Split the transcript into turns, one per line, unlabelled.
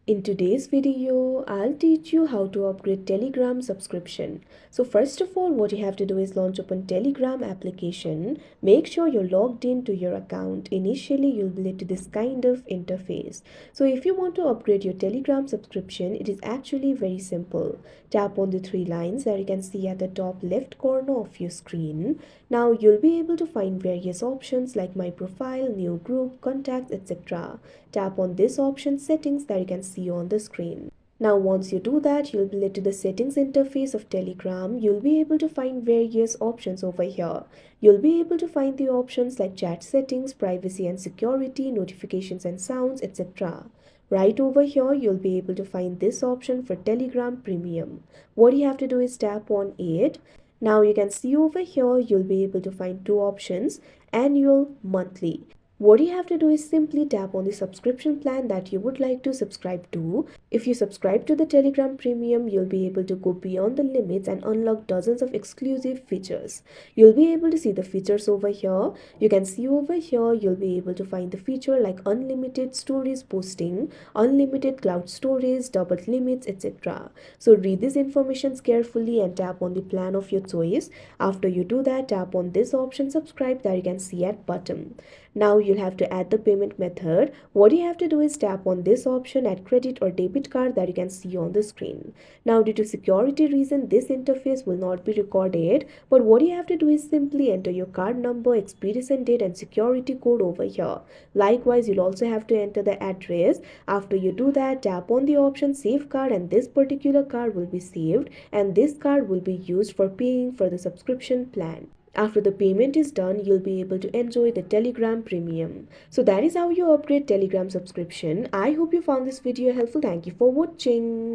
In today's video, I'll teach you how to upgrade Telegram subscription. So first of all, what you have to do is launch open Telegram application. Make sure you're logged into your account. Initially, you'll be led to this kind of interface. So if you want to upgrade your Telegram subscription, it is actually very simple. Tap on the three lines that you can see at the top left corner of your screen. Now you'll be able to find various options like my profile, new group, contacts, etc. Tap on this option settings that you can see on the screen. Now once you do that, you'll be led to the settings interface of Telegram. You'll be able to find various options over here. You'll be able to find the options like chat settings, privacy and security, notifications and sounds, etc. Right over here, you'll be able to find this option for Telegram Premium. What you have to do is tap on it. Now you can see over here, you'll be able to find two options, annual, monthly. What you have to do is simply tap on the subscription plan that you would like to subscribe to. If you subscribe to the Telegram Premium, you'll be able to go beyond the limits and unlock dozens of exclusive features. You'll be able to see the features over here. You can see over here, you'll be able to find the feature like unlimited stories posting, unlimited cloud storage, double limits, etc. So read these informations carefully and tap on the plan of your choice. After you do that, tap on this option subscribe that you can see at bottom. Now you'll have to add the payment method. What you have to do is tap on this option, add credit or debit card that you can see on the screen. Now due to security reason, this interface will not be recorded, but what you have to do is simply enter your card number, expiration date and security code over here. Likewise, you'll also have to enter the address. After you do that, tap on the option save card and this particular card will be saved and this card will be used for paying for the subscription plan. After the payment is done, you'll be able to enjoy the Telegram Premium. So that is how you upgrade Telegram subscription. I hope you found this video helpful. Thank you for watching.